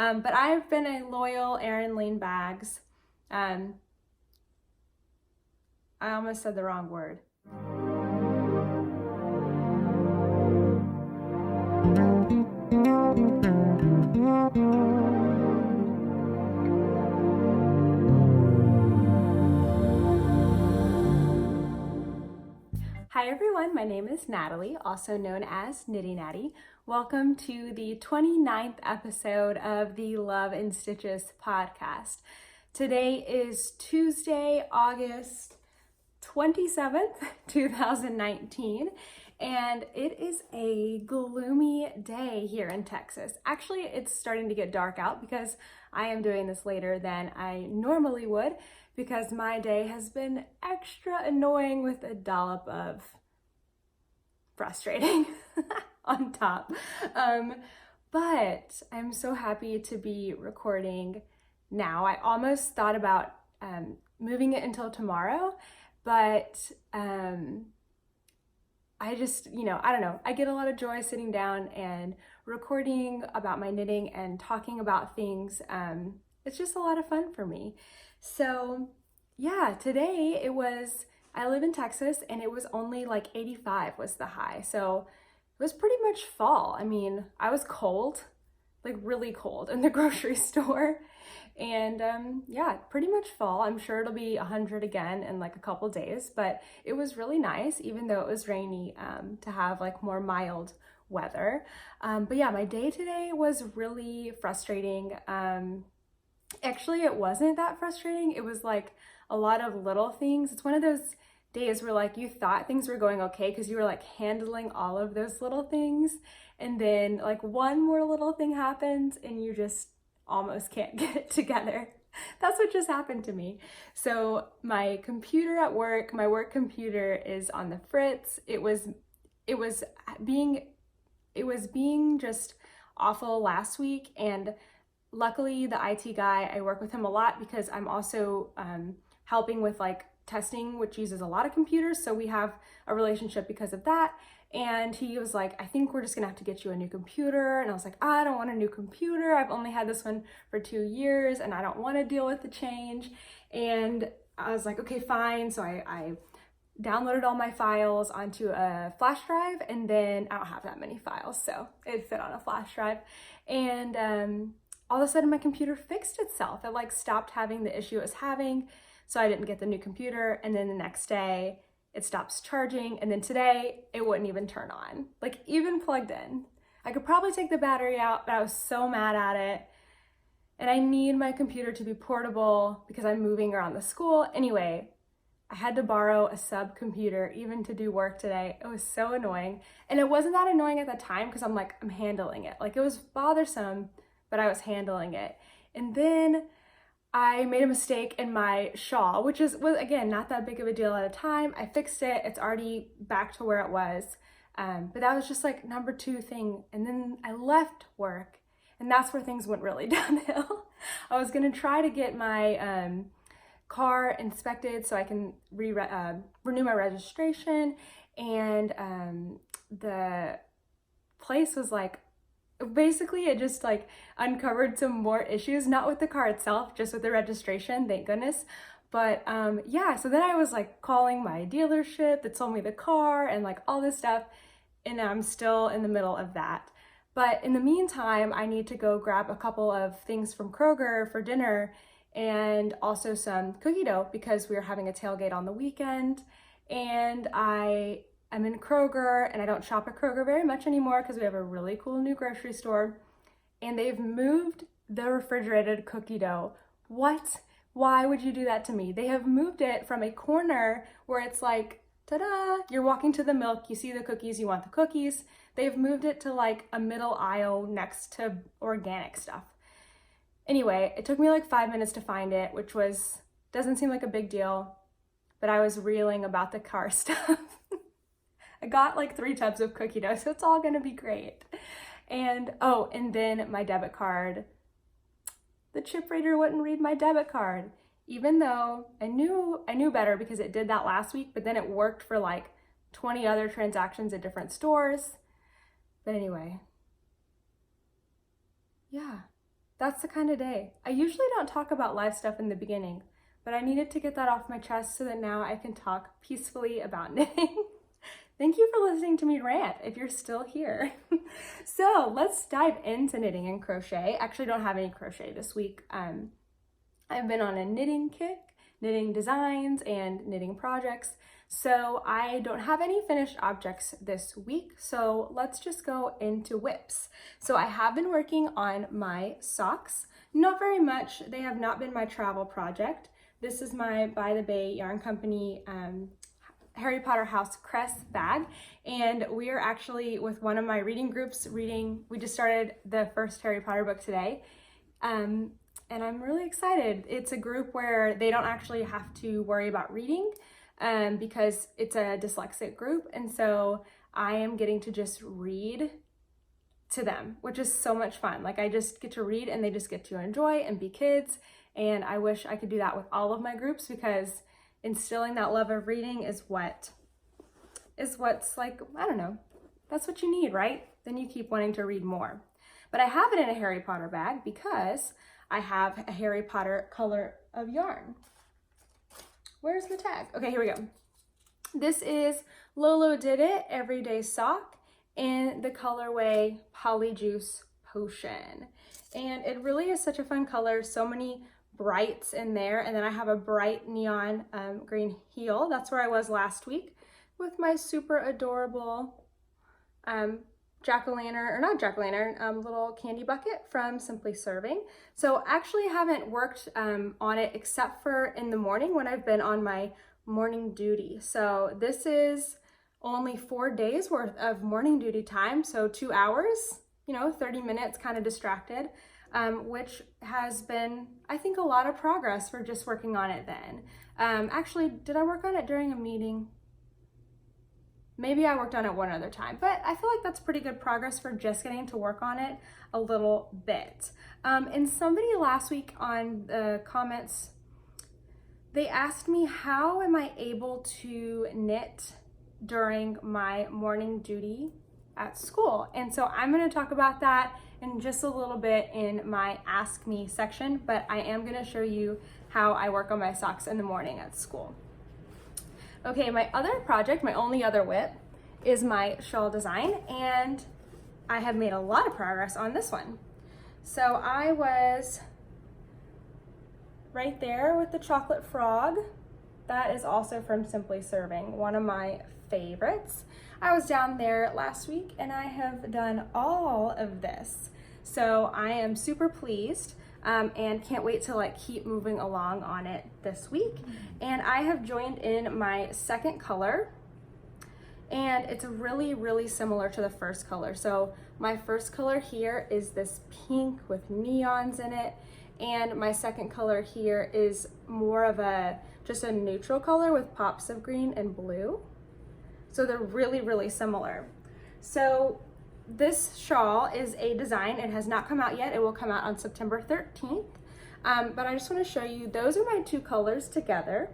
But I've been a loyal Erin Lean Bags. I almost said the wrong word. Hi everyone, my name is Natalie, also known as Knitty Natty. Welcome to the 29th episode of the Love and Stitches podcast. Today is Tuesday, August 27th, 2019, and it is a gloomy day here in Texas. Actually, it's starting to get dark out because I am doing this later than I normally would because my day has been extra annoying with a dollop of frustrating on top. But I'm so happy to be recording now. I almost thought about moving it until tomorrow, but I just, I don't know. I get a lot of joy sitting down and recording about my knitting and talking about things. It's just a lot of fun for me. So yeah, today I live in Texas and it was only like 85 was the high. So it was pretty much fall. I mean, I was cold, like really cold in the grocery store. And yeah, pretty much fall. I'm sure it'll be 100 again in like a couple days, but it was really nice, even though it was rainy, to have like more mild weather. But yeah, my day today was really frustrating. Actually, it wasn't that frustrating. It was like a lot of little things. It's one of those days where like you thought things were going okay because you were like handling all of those little things, and then like one more little thing happens and you just almost can't get it together. That's what just happened to me. So my computer at work, my work computer is on the fritz. It was being just awful last week, and luckily the IT guy, I work with him a lot because I'm also helping with like testing, which uses a lot of computers. So we have a relationship because of that. And he was like, I think we're just gonna have to get you a new computer. And I was like, I don't want a new computer. I've only had this one for 2 years and I don't want to deal with the change. And I was like, okay, fine. So I downloaded all my files onto a flash drive, and then I don't have that many files, so it fit on a flash drive. And all of a sudden my computer fixed itself. It like stopped having the issue it was having. So I didn't get the new computer. And then the next day it stops charging. And then today it wouldn't even turn on, like even plugged in. I could probably take the battery out, but I was so mad at it. And I need my computer to be portable because I'm moving around the school. Anyway, I had to borrow a sub computer even to do work today. It was so annoying. And it wasn't that annoying at the time because I'm handling it. Like it was bothersome, but I was handling it. And then I made a mistake in my shawl, which was again, not that big of a deal at a time. I fixed it. It's already back to where it was. But that was just like number 2 thing. And then I left work, and that's where things went really downhill. I was gonna try to get my car inspected so I can renew my registration, and the place was like, basically it just like uncovered some more issues, not with the car itself, just with the registration, thank goodness. But yeah, so then I was like calling my dealership that sold me the car and like all this stuff, and I'm still in the middle of that. But in the meantime, I need to go grab a couple of things from Kroger for dinner, and also some cookie dough because we are having a tailgate on the weekend. And I'm in Kroger, and I don't shop at Kroger very much anymore because we have a really cool new grocery store, and they've moved the refrigerated cookie dough. What? Why would you do that to me? They have moved it from a corner where it's like, ta-da, you're walking to the milk, you see the cookies, you want the cookies. They've moved it to like a middle aisle next to organic stuff. Anyway, it took me like 5 minutes to find it, which doesn't seem like a big deal, but I was reeling about the car stuff. I got like 3 tubs of cookie dough, so it's all gonna be great. And and then my debit card. The chip reader wouldn't read my debit card, even though I knew better because it did that last week, but then it worked for like 20 other transactions at different stores. But anyway, yeah, that's the kind of day. I usually don't talk about life stuff in the beginning, but I needed to get that off my chest so that now I can talk peacefully about knitting. Thank you for listening to me rant if you're still here. So let's dive into knitting and crochet. Actually, don't have any crochet this week. I've been on a knitting kick, knitting designs and knitting projects. So I don't have any finished objects this week. So let's just go into whips. So I have been working on my socks. Not very much. They have not been my travel project. This is my By the Bay Yarn Company Harry Potter House Crest bag, and we are actually with one of my reading groups reading. We just started the first Harry Potter book today, and I'm really excited. It's a group where they don't actually have to worry about reading because it's a dyslexic group, and so I am getting to just read to them, which is so much fun. Like, I just get to read and they just get to enjoy and be kids, and I wish I could do that with all of my groups, because instilling that love of reading is what's like, I don't know, that's what you need, right? Then you keep wanting to read more. But I have it in a Harry Potter bag because I have a Harry Potter color of yarn. Where's the tag? Okay, here we go. This is Lolo Did It Everyday Sock in the colorway Polyjuice Potion. And it really is such a fun color, so many brights in there, and then I have a bright neon green heel. That's where I was last week with my super adorable jack-o'-lantern, or not jack-o'-lantern, little candy bucket from Simply Serving. So actually haven't worked on it except for in the morning when I've been on my morning duty. So this is only 4 days worth of morning duty time, so 2 hours, 30 minutes kind of distracted. Which has been, I think, a lot of progress for just working on it then. Actually, did I work on it during a meeting? Maybe I worked on it one other time, but I feel like that's pretty good progress for just getting to work on it a little bit. And somebody last week on the comments, they asked me, how am I able to knit during my morning duty at school? And so I'm going to talk about that in just a little bit in my Ask Me section, but I am going to show you how I work on my socks in the morning at school. Okay, my other project, my only other whip, is my shawl design, and I have made a lot of progress on this one. So I was right there with the chocolate frog. That is also from Simply Serving, one of my favorites. I was down there last week and I have done all of this. So I am super pleased and can't wait to keep moving along on it this week. And I have joined in my second color, and it's really, really similar to the first color. So my first color here is this pink with neons in it, and my second color here is more of just a neutral color with pops of green and blue. So they're really, really similar. So this shawl is a design. It has not come out yet. It will come out on September 13th. But I just want to show you, those are my two colors together.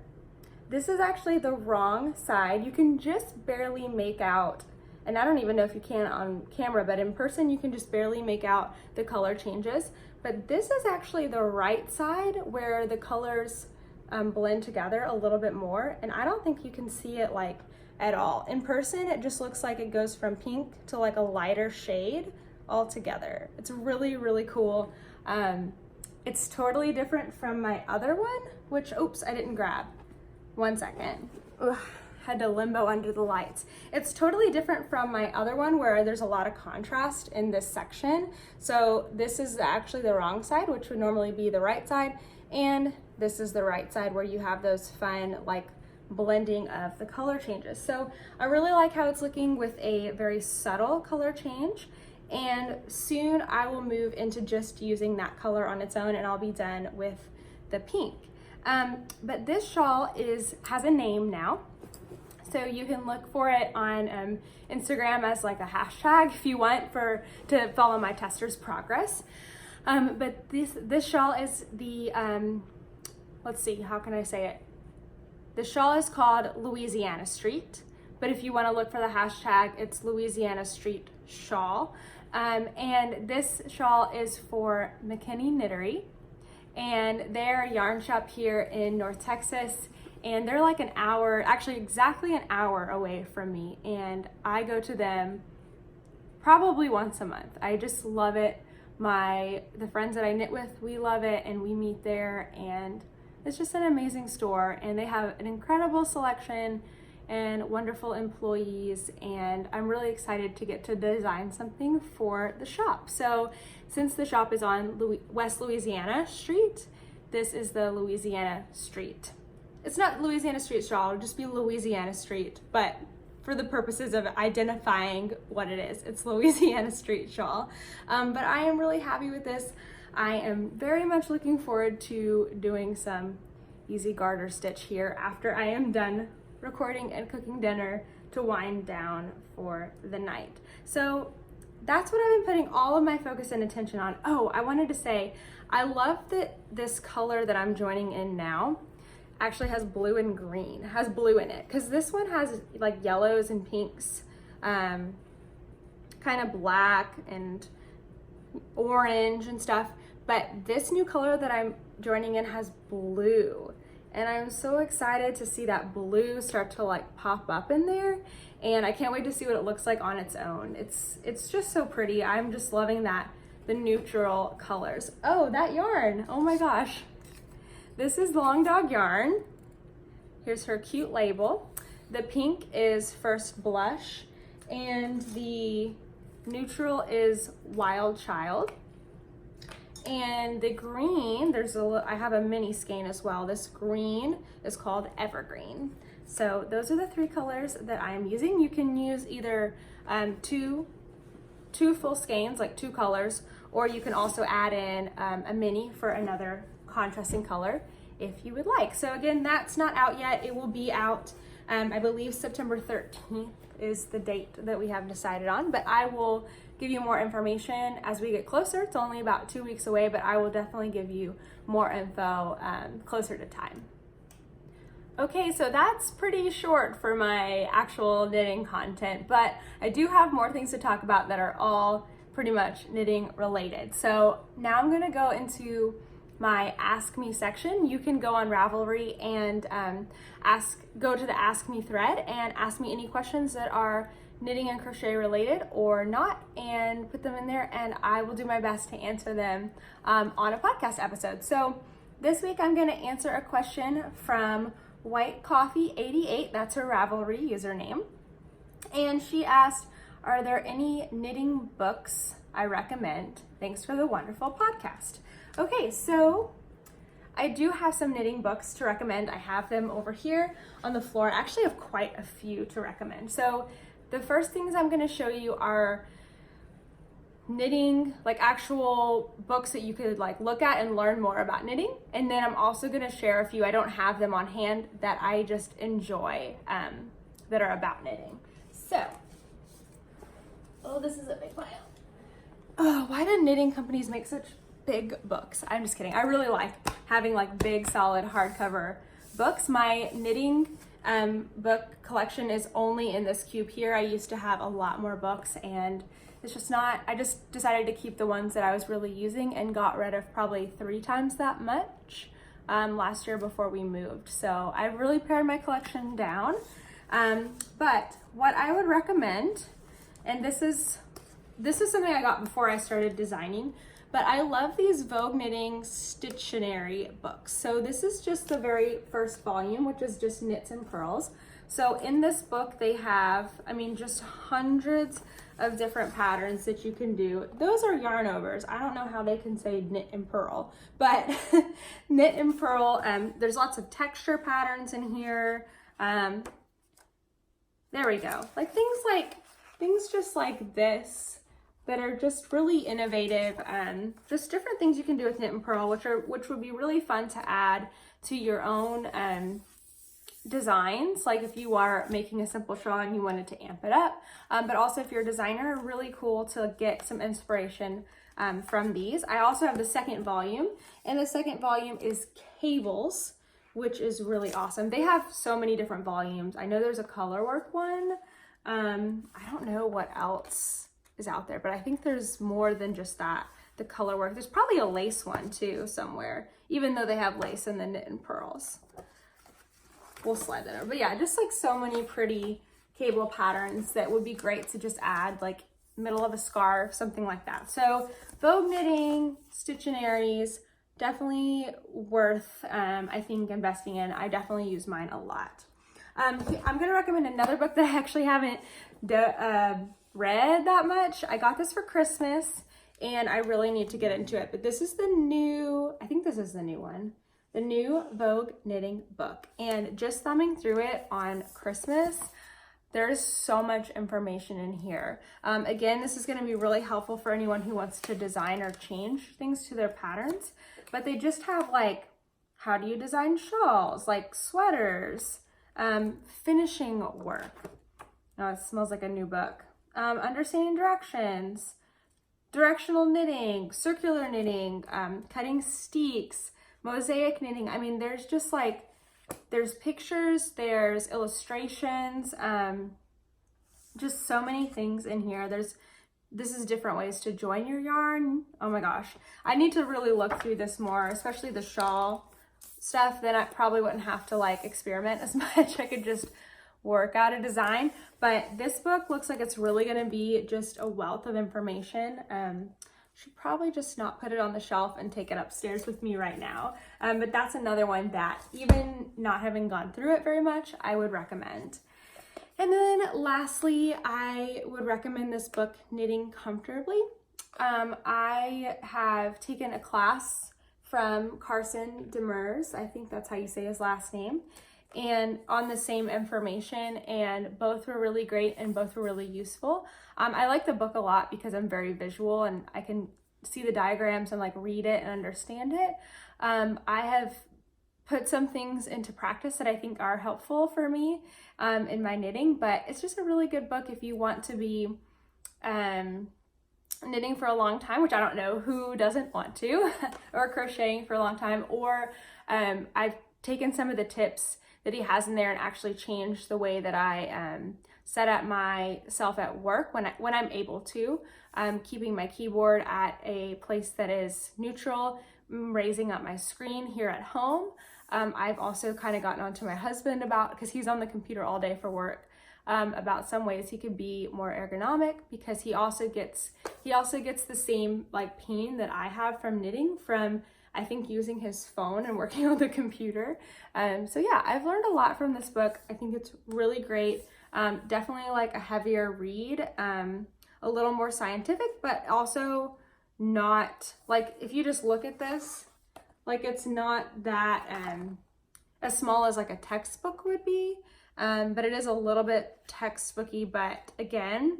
This is actually the wrong side. You can just barely make out, and I don't even know if you can on camera, but in person you can just barely make out the color changes. But this is actually the right side where the colors blend together a little bit more, and I don't think you can see it at all. In person, it just looks like it goes from pink to a lighter shade altogether. It's really, really cool. It's totally different from my other one, which, oops, I didn't grab. 1 second. Ugh, had to limbo under the lights. It's totally different from my other one where there's a lot of contrast in this section. So this is actually the wrong side, which would normally be the right side. And this is the right side where you have those fun, blending of the color changes. So I really like how it's looking with a very subtle color change, and soon I will move into just using that color on its own, and I'll be done with the pink. But this shawl has a name now, so you can look for it on Instagram as a hashtag if you want to follow my tester's progress. But this shawl is the let's see, how can I say it? The shawl is called Louisiana Street, but if you want to look for the hashtag, it's Louisiana Street Shawl. And this shawl is for Knitty Natty, and they're a yarn shop here in North Texas, and they're like an hour, actually exactly an hour away from me, and I go to them probably once a month. I just love it. The friends that I knit with, we love it, and we meet there, and it's just an amazing store, and they have an incredible selection and wonderful employees, and I'm really excited to get to design something for the shop. So since the shop is on West Louisiana Street, this is the Louisiana Street. It's not Louisiana Street shawl, it'll just be Louisiana Street, but for the purposes of identifying what it is, it's Louisiana Street shawl. But I am really happy with this. I am very much looking forward to doing some easy garter stitch here after I am done recording and cooking dinner to wind down for the night. So that's what I've been putting all of my focus and attention on. Oh, I wanted to say, I love that this color that I'm joining in now actually has blue and green, has blue in it, because this one has like yellows and pinks, kind of black and orange and stuff, but this new color that I'm joining in has blue, and I'm so excited to see that blue start to like pop up in there, and I can't wait to see what it looks like on its own. It's just so pretty. I'm just loving that, the neutral colors. Oh, that yarn, oh my gosh. This is Long Dog yarn. Here's her cute label. The pink is First Blush, and the neutral is Wild Child. And the green, I have a mini skein as well. This green is called Evergreen. So those are the three colors that I'm using. You can use either two full skeins, like 2 colors, or you can also add in a mini for another contrasting color if you would like. So again, that's not out yet. It will be out, I believe September 13th is the date that we have decided on, but I will give you more information as we get closer. It's only about 2 weeks away, but I will definitely give you more info closer to time. Okay, so that's pretty short for my actual knitting content, but I do have more things to talk about that are all pretty much knitting related. So now I'm gonna go into my Ask Me section. You can go on Ravelry and go to the Ask Me thread and ask me any questions that are knitting and crochet related or not, and put them in there, and I will do my best to answer them on a podcast episode. So this week I'm going to answer a question from White Coffee 88. That's her Ravelry username, and she asked, are there any knitting books I recommend? Thanks for the wonderful podcast. Okay, so I do have some knitting books to recommend. I have them over here on the floor. I actually have quite a few to recommend. So the first things I'm going to show you are knitting, like actual books that you could like look at and learn more about knitting. And then I'm also going to share a few, I don't have them on hand, that I just enjoy that are about knitting. So, oh, this is a big pile. Oh, why do knitting companies make such big books? I'm just kidding. I really like having like big solid hardcover books. My knitting book collection is only in this cube here. I used to have a lot more books, and it's just not, I just decided to keep the ones that I was really using and got rid of probably 3 times that much last year before we moved. So I really pared my collection down. But what I would recommend, and this is something I got before I started designing, but I love these Vogue Knitting Stittionary books. So this is just the very first volume, which is just knits and purls. So in this book, they have, I mean, just hundreds of different patterns that you can do. Those are yarn overs. I don't know how they can say knit and purl, but knit and purl, there's lots of texture patterns in here. There we go. Like things just like this that are just really innovative, just different things you can do with knit and purl, which would be really fun to add to your own designs, like if you are making a simple shawl and you wanted to amp it up, but also if you're a designer, really cool to get some inspiration from these. I also have the second volume, and the second volume is Cables, which is really awesome. They have so many different volumes. I know there's a color work one. I don't know what else is out there, but I think there's more than just that, the color work. There's probably a lace one too somewhere, even though they have lace in the knit and pearls. We'll slide that over. But yeah, just like so many pretty cable patterns that would be great to just add like middle of a scarf, something like that. So Vogue Knitting, Stitchinaries, definitely worth, I think, investing in. I definitely use mine a lot. I'm gonna recommend another book that I actually haven't read that much. I got this for Christmas and I really need to get into it, but this is the new, I think this is the new one, the new Vogue Knitting book. And just thumbing through it on Christmas, there's so much information in here. Again, this is going to be really helpful for anyone who wants to design or change things to their patterns, but they just have like, how do you design shawls, like sweaters, finishing work. Oh, it smells like a new book. Understanding directions, directional knitting, circular knitting, cutting steeks, mosaic knitting. I mean, there's just like, there's pictures, there's illustrations, just so many things in here. This is different ways to join your yarn. Oh my gosh. I need to really look through this more, especially the shawl stuff. Then I probably wouldn't have to like experiment as much. I could just work out a design. But this book looks like it's really going to be just a wealth of information. Should probably just not put it on the shelf and take it upstairs with me right now. But that's another one that, even not having gone through it very much, I would recommend. And then lastly, I would recommend this book, Knitting Comfortably. I have taken a class from Carson Demers, I think that's how you say his last name, and on the same information, and both were really great and both were really useful. I like the book a lot because I'm very visual and I can see the diagrams and like read it and understand it. I have put some things into practice that I think are helpful for me in my knitting, but it's just a really good book if you want to be knitting for a long time, which I don't know who doesn't want to, or crocheting for a long time, or I've taken some of the tips that he has in there and actually changed the way that I set up myself at work when I'm able to, keeping my keyboard at a place that is neutral, raising up my screen here at home. I've also kind of gotten on to my husband about, because he's on the computer all day for work, about some ways he could be more ergonomic, because he also gets the same like pain that I have from knitting from, I think, using his phone and working on the computer. So yeah, I've learned a lot from this book. I think it's really great. Definitely like a heavier read, a little more scientific, but also not like, if you just look at this, like it's not that as small as like a textbook would be, but it is a little bit textbooky, but again,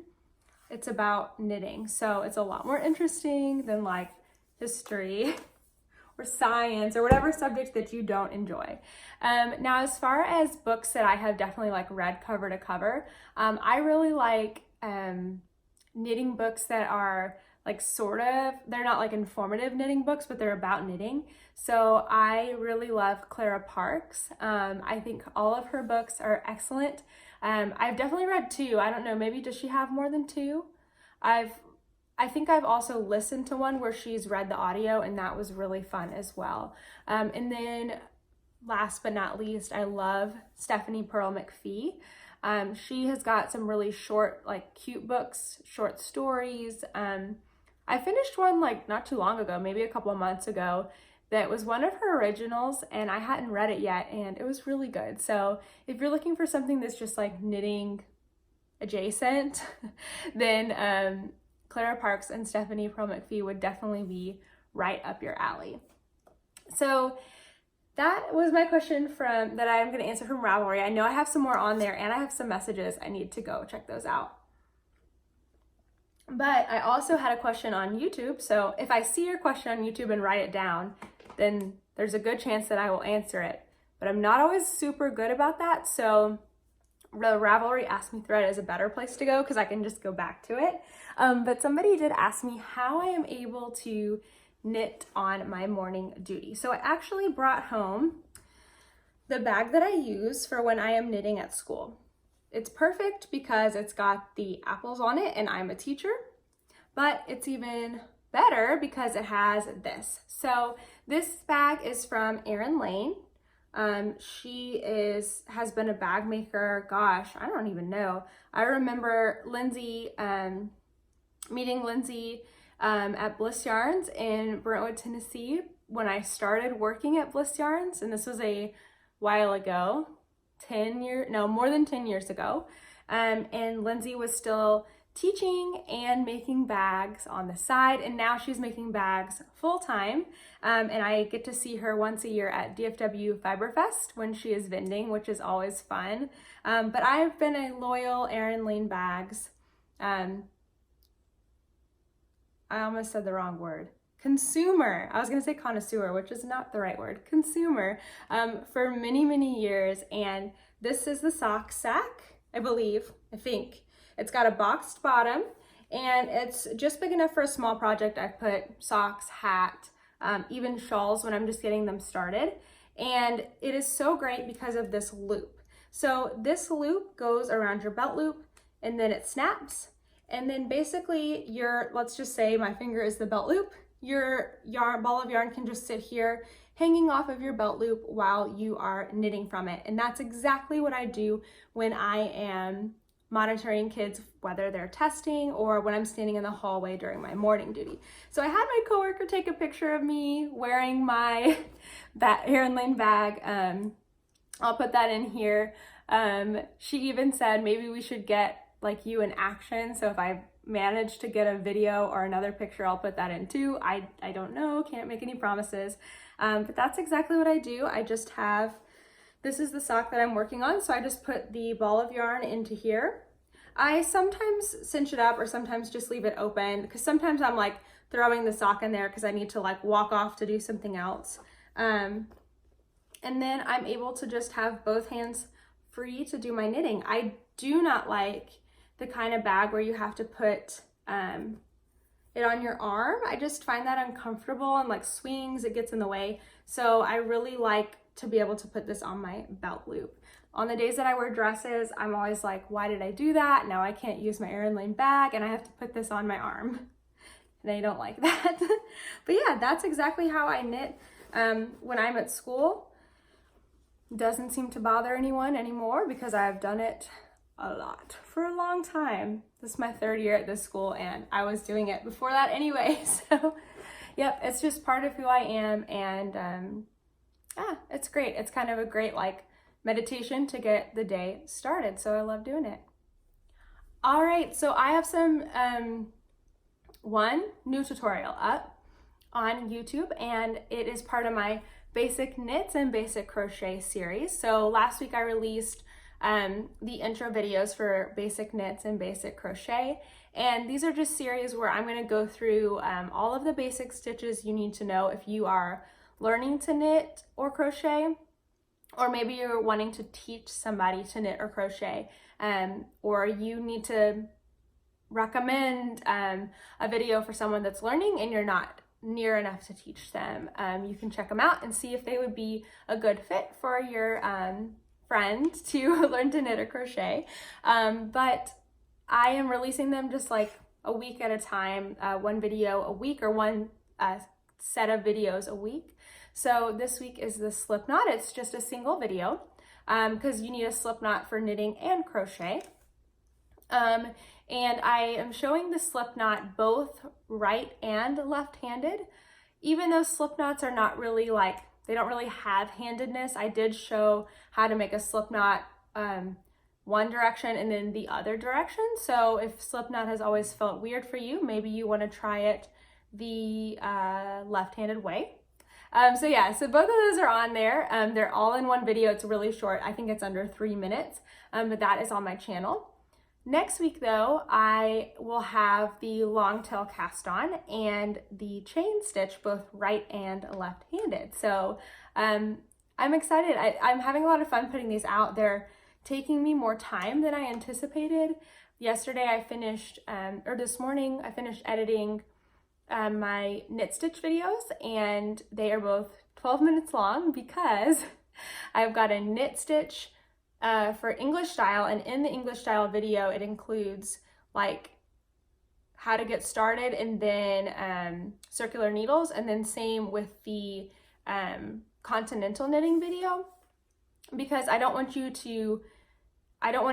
it's about knitting. So it's a lot more interesting than like history or science or whatever subject that you don't enjoy. Now, as far as books that I have definitely like read cover to cover, I really like knitting books that are like they're not like informative knitting books, but they're about knitting. So I really love Clara Parks. I think all of her books are excellent. I've definitely read 2. I don't know, maybe does she have more than 2? I think I've also listened to one where she's read the audio, and that was really fun as well. And then last but not least, I love Stephanie Pearl McPhee. She has got some really short, like cute books, short stories. I finished one like not too long ago, maybe a couple of months ago, that was one of her originals, and I hadn't read it yet, and it was really good. So if you're looking for something that's just like knitting adjacent, then Clara Parks and Stephanie Pearl McPhee would definitely be right up your alley. So that was my question that I'm going to answer from Ravelry. I know I have some more on there, and I have some messages. I need to go check those out. But I also had a question on YouTube. So if I see your question on YouTube and write it down, then there's a good chance that I will answer it. But I'm not always super good about that. So the Ravelry Ask Me thread is a better place to go because I can just go back to it. But somebody did ask me how I am able to knit on my morning duty. So I actually brought home the bag that I use for when I am knitting at school. It's perfect because it's got the apples on it, and I'm a teacher. but it's even better because it has this. So this bag is from Erin Lane. She has been a bag maker, gosh, I don't even know. I remember Lindsay, meeting Lindsay at Bliss Yarns in Brentwood, Tennessee when I started working at Bliss Yarns, and this was a while ago, more than 10 years ago. And Lindsay was still teaching and making bags on the side, and now she's making bags full-time. And I get to see her once a year at DFW Fiberfest when she is vending, which is always fun. But I've been a loyal Erin Lane Bags, I almost said the wrong word, consumer. I was gonna say connoisseur, which is not the right word, consumer, for many, many years. And this is the sock sack, I think. It's got a boxed bottom, and it's just big enough for a small project. I've put socks, hat, even shawls when I'm just getting them started. And it is so great because of this loop. So this loop goes around your belt loop, and then it snaps. And then basically let's just say my finger is the belt loop. Your ball of yarn can just sit here hanging off of your belt loop while you are knitting from it. And that's exactly what I do when I am monitoring kids, whether they're testing or when I'm standing in the hallway during my morning duty. So I had my coworker take a picture of me wearing my Erin Lane bag. I'll put that in here. She even said maybe we should get like you in action. So if I manage to get a video or another picture, I'll put that in too. I don't know, can't make any promises. But that's exactly what I do. This is the sock that I'm working on, so I just put the ball of yarn into here. I sometimes cinch it up or sometimes just leave it open, because sometimes I'm like throwing the sock in there because I need to like walk off to do something else. And then I'm able to just have both hands free to do my knitting. I do not like the kind of bag where you have to put it on your arm. I just find that uncomfortable and like swings, it gets in the way. So I really like to be able to put this on my belt loop. On the days that I wear dresses, I'm always like, why did I do that? Now I can't use my Erin Lane bag and I have to put this on my arm. And I don't like that. But yeah, that's exactly how I knit when I'm at school. Doesn't seem to bother anyone anymore because I've done it a lot for a long time. This is my 3rd year at this school and I was doing it before that anyway. So yep, it's just part of who I am, and it's great. It's kind of a great like meditation to get the day started. So I love doing it. All right, so I have some one new tutorial up on YouTube, and it is part of my basic knits and basic crochet series. So last week I released the intro videos for basic knits and basic crochet, and these are just series where I'm going to go through all of the basic stitches you need to know if you are learning to knit or crochet, or maybe you're wanting to teach somebody to knit or crochet, or you need to recommend a video for someone that's learning and you're not near enough to teach them. You can check them out and see if they would be a good fit for your friend to learn to knit or crochet. But I am releasing them just like a week at a time, one video a week or one set of videos a week. So this week is the slip knot. It's just a single video because you need a slip knot for knitting and crochet. And I am showing the slip knot both right and left-handed. Even though slip knots are not really like, they don't really have handedness, I did show how to make a slip knot one direction and then the other direction. So if slip knot has always felt weird for you, maybe you want to try it the left-handed way. So yeah, so both of those are on there. They're all in one video. It's really short. I think it's under 3 minutes, but that is on my channel. Next week though, I will have the long tail cast on and the chain stitch, both right and left-handed. So I'm excited. I'm having a lot of fun putting these out. They're taking me more time than I anticipated. Yesterday I finished, or this morning I finished editing my knit stitch videos, and they are both 12 minutes long because I've got a knit stitch for English style, and in the English style video it includes like how to get started, and then circular needles, and then same with the continental knitting video, because I don't want to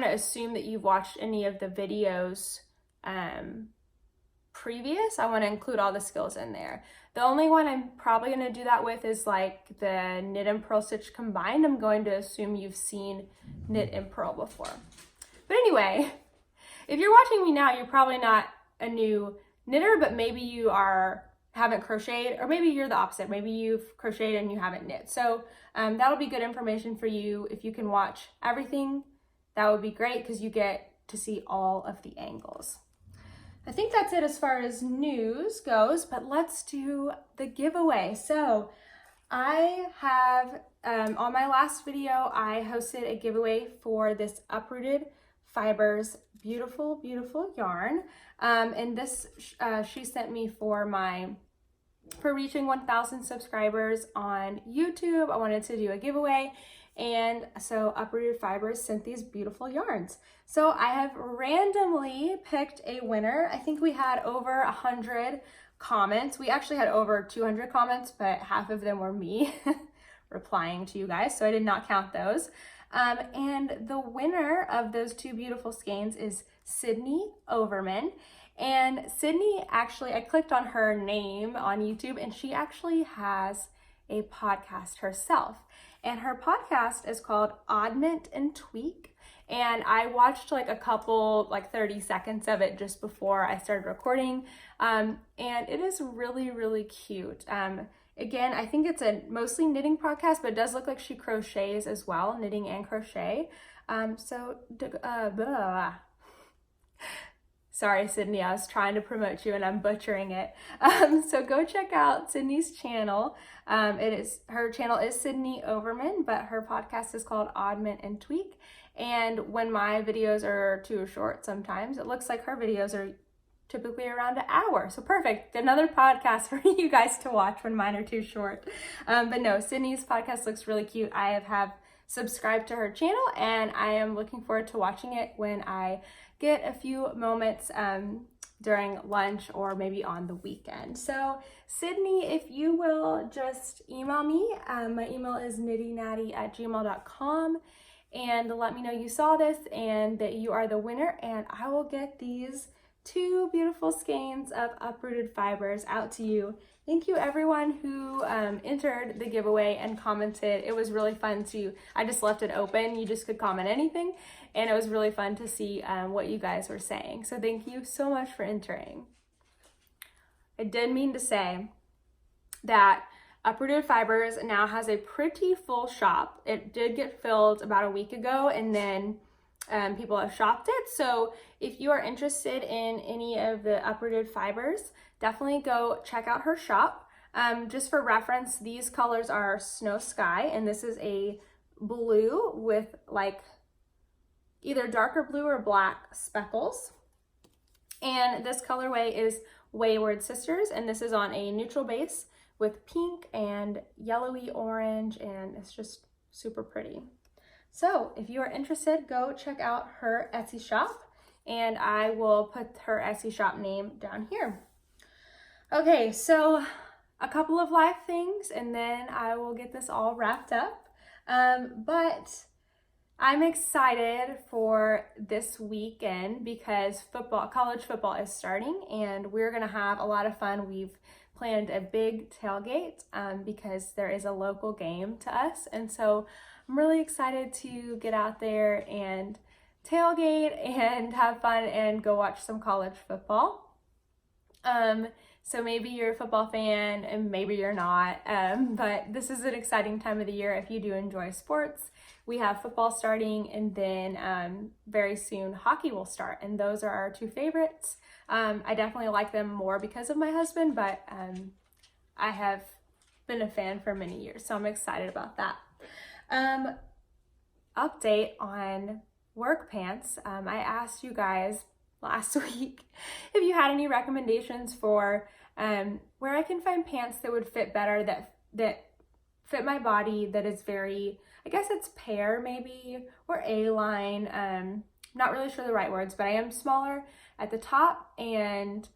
assume that you've watched any of the videos previous. I want to include all the skills in there. The only one I'm probably going to do that with is like the knit and purl stitch combined. I'm going to assume you've seen knit and purl before. But anyway, if you're watching me now, you're probably not a new knitter, but maybe you haven't crocheted, or maybe you're the opposite. Maybe you've crocheted and you haven't knit. So that'll be good information for you. If you can watch everything, that would be great, because you get to see all of the angles. I think that's it as far as news goes, but let's do the giveaway. So I have, on my last video, I hosted a giveaway for this Uprooted Fibers beautiful, beautiful yarn. And this she sent me for reaching 1,000 subscribers on YouTube. I wanted to do a giveaway. And so Uprooted Fibers sent these beautiful yarns. So I have randomly picked a winner. I think we had over 100 comments. We actually had over 200 comments, but half of them were me replying to you guys, so I did not count those. And the winner of those two beautiful skeins is Sydney Overman. And Sydney, actually, I clicked on her name on YouTube, and she actually has a podcast herself. And her podcast is called Oddment and Tweak. And I watched like a couple, like 30 seconds of it just before I started recording. And it is really, really cute. Again, I think it's a mostly knitting podcast, but it does look like she crochets as well, knitting and crochet. Sorry, Sydney, I was trying to promote you and I'm butchering it. So go check out Sydney's channel. Her channel is Sydney Overman, but her podcast is called Oddment and Tweak. And when my videos are too short sometimes, it looks like her videos are typically around an hour. So perfect. Another podcast for you guys to watch when mine are too short. But no, Sydney's podcast looks really cute. I have subscribed to her channel, and I am looking forward to watching it when I get a few moments during lunch or maybe on the weekend. So Sydney, if you will just email me, my email is knittynatty@gmail.com, and let me know you saw this and that you are the winner, and I will get these two beautiful skeins of Uprooted Fibers out to you. Thank you everyone who entered the giveaway and commented. It was really fun I just left it open. You just could comment anything, and it was really fun to see what you guys were saying. So thank you so much for entering. I did mean to say that Uprooted Fibers now has a pretty full shop. It did get filled about a week ago, and then people have shopped it. So if you are interested in any of the Uprooted Fibers, definitely go check out her shop. Just for reference, these colors are Snow Sky, and this is a blue with like either darker blue or black speckles. And this colorway is Wayward Sisters, and this is on a neutral base with pink and yellowy orange, and it's just super pretty. So if you are interested, go check out her Etsy shop, and I will put her Etsy shop name down here. Okay, so a couple of live things, and then I will get this all wrapped up. But I'm excited for this weekend because college football is starting, and we're gonna have a lot of fun. We've planned a big tailgate because there is a local game to us, and so I'm really excited to get out there and tailgate and have fun and go watch some college football. So maybe you're a football fan and maybe you're not, but this is an exciting time of the year if you do enjoy sports. We have football starting, and then very soon hockey will start, and those are our two favorites. I definitely like them more because of my husband, but I have been a fan for many years, so I'm excited about that. Update on work pants. I asked you guys last week if you had any recommendations for where I can find pants that would fit better, that fit my body, that is very, I guess it's pear maybe, or A-line. Not really sure the right words, but I am smaller at the top, and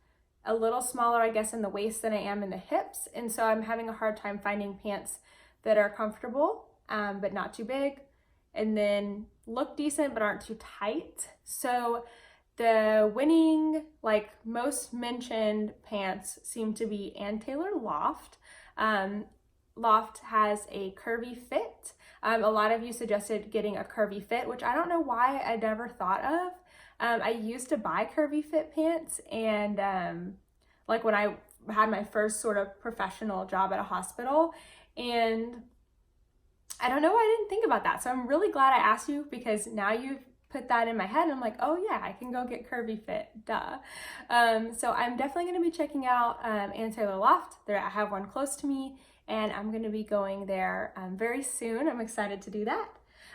a little smaller, I guess, in the waist than I am in the hips. And so I'm having a hard time finding pants that are comfortable, but not too big, and then look decent, but aren't too tight. So the winning, like most mentioned pants seem to be Ann Taylor Loft. Loft has a curvy fit. A lot of you suggested getting a curvy fit, which I don't know why I never thought of. I used to buy curvy fit pants, and like when I had my first sort of professional job at a hospital, and I don't know why I didn't think about that. So I'm really glad I asked you, because now you've put that in my head and I'm like, oh yeah, I can go get curvy fit, duh. So I'm definitely gonna be checking out Ann Taylor Loft. I have one close to me, and I'm gonna be going there very soon. I'm excited to do that.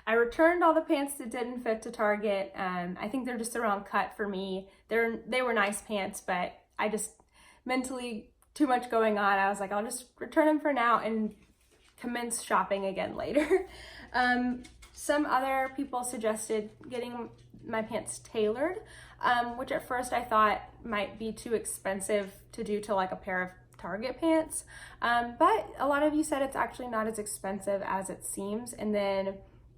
I returned all the pants that didn't fit to Target. I think they're just the wrong cut for me. They were nice pants, but I just mentally too much going on. I was like, I'll just return them for now and commence shopping again later. Some other people suggested getting my pants tailored, which at first I thought might be too expensive to do to like a pair of Target pants. But a lot of you said it's actually not as expensive as it seems. And then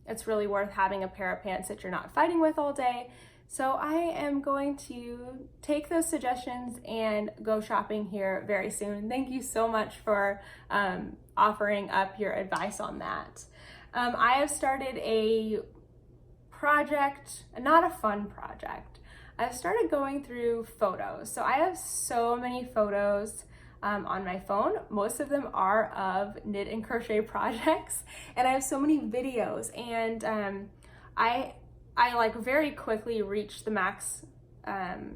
it's really worth having a pair of pants that you're not fighting with all day. So I am going to take those suggestions and go shopping here very soon. Thank you so much for offering up your advice on that. I have started a project, not a fun project. I've started going through photos. So I have so many photos on my phone. Most of them are of knit and crochet projects, and I have so many videos, and I like very quickly reached the max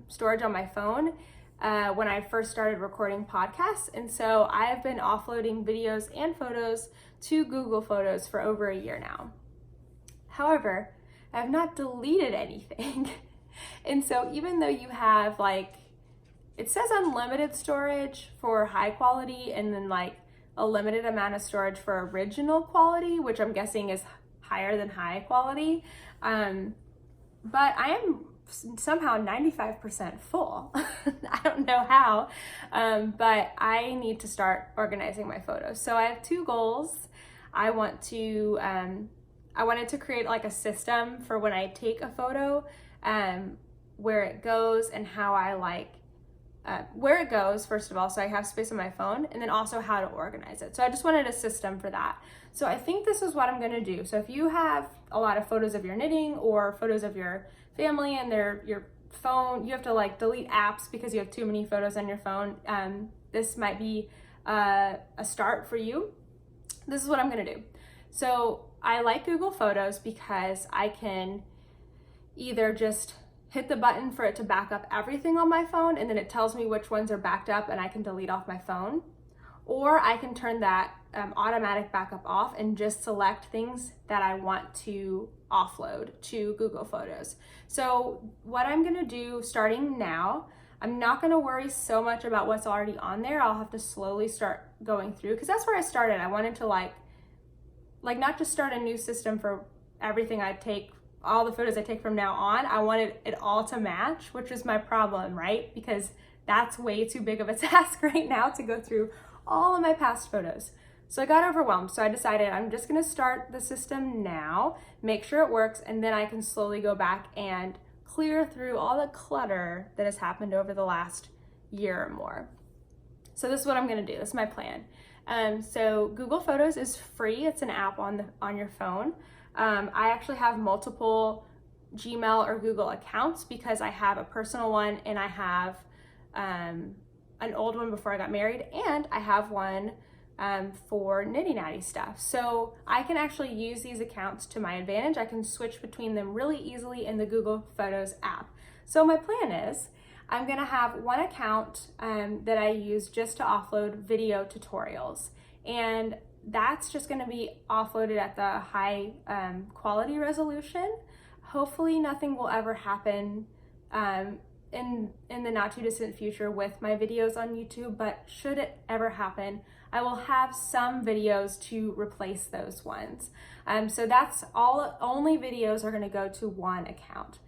storage on my phone when I first started recording podcasts, and so I have been offloading videos and photos to Google Photos for over a year now. However, I have not deleted anything. And so even though you have like, it says unlimited storage for high quality and then like a limited amount of storage for original quality, which I'm guessing is higher than high quality. But I am somehow 95% full. I don't know how, but I need to start organizing my photos. So I have two goals. I wanted to create like a system for when I take a photo, where it goes and how I like, where it goes, first of all, so I have space on my phone, and then also how to organize it. So I just wanted a system for that. So I think this is what I'm gonna do. So if you have a lot of photos of your knitting or photos of your family and your phone, you have to like delete apps because you have too many photos on your phone, this might be a start for you. This is what I'm gonna do. So I like Google Photos because I can either just hit the button for it to back up everything on my phone, and then it tells me which ones are backed up and I can delete off my phone. Or I can turn that automatic backup off and just select things that I want to offload to Google Photos. So what I'm gonna do starting now, I'm not gonna worry so much about what's already on there. I'll have to slowly start going through, because that's where I started. I wanted to like not just start a new system for everything I take, all the photos I take from now on. I wanted it all to match, which is my problem, right? Because that's way too big of a task right now to go through all of my past photos. So I got overwhelmed. So I decided I'm just gonna start the system now, make sure it works, and then I can slowly go back and clear through all the clutter that has happened over the last year or more. So this is what I'm gonna do, this is my plan. So Google Photos is free, it's an app on your phone. I actually have multiple Gmail or Google accounts because I have a personal one and I have an old one before I got married, and I have one for Knitty Natty stuff. So I can actually use these accounts to my advantage. I can switch between them really easily in the Google Photos app. So my plan is I'm gonna have one account that I use just to offload video tutorials, and that's just gonna be offloaded at the high quality resolution. Hopefully nothing will ever happen in the not too distant future with my videos on YouTube, but should it ever happen, I will have some videos to replace those ones. So that's all, only videos are gonna go to one account.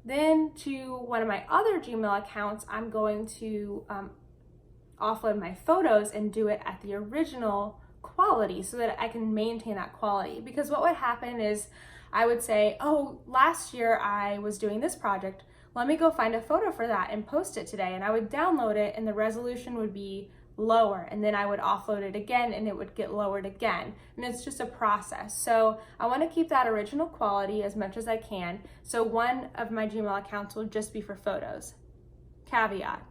Then to one of my other Gmail accounts, I'm going to offload my photos and do it at the original quality so that I can maintain that quality. Because what would happen is I would say, oh, last year I was doing this project. Let me go find a photo for that and post it today. And I would download it and the resolution would be lower, and then I would offload it again and it would get lowered again. And it's just a process. So I want to keep that original quality as much as I can. So one of my Gmail accounts will just be for photos. Caveat: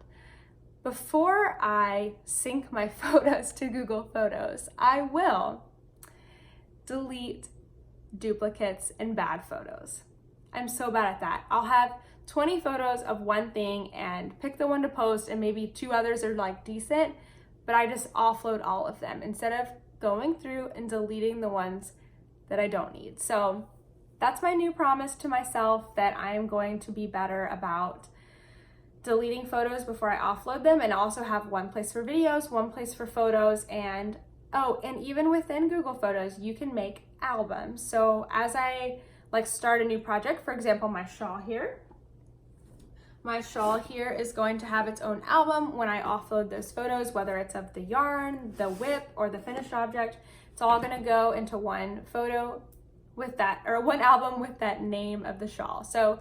before I sync my photos to Google Photos, I will delete duplicates and bad photos. I'm so bad at that. I'll have 20 photos of one thing and pick the one to post, and maybe 2 others are like decent, but I just offload all of them instead of going through and deleting the ones that I don't need. So that's my new promise to myself, that I am going to be better about deleting photos before I offload them, and also have one place for videos, one place for photos, and even within Google Photos, you can make albums. So as I start a new project, for example, my shawl here is going to have its own album when I offload those photos, whether it's of the yarn, the whip, or the finished object. It's all gonna go into one photo with that, or one album with that name of the shawl. So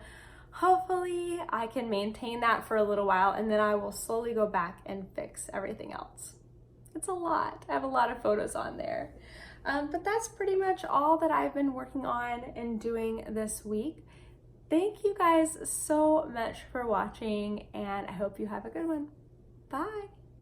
hopefully I can maintain that for a little while, and then I will slowly go back and fix everything else. It's a lot. I have a lot of photos on there. But that's pretty much all that I've been working on and doing this week. Thank you guys so much for watching, and I hope you have a good one. Bye.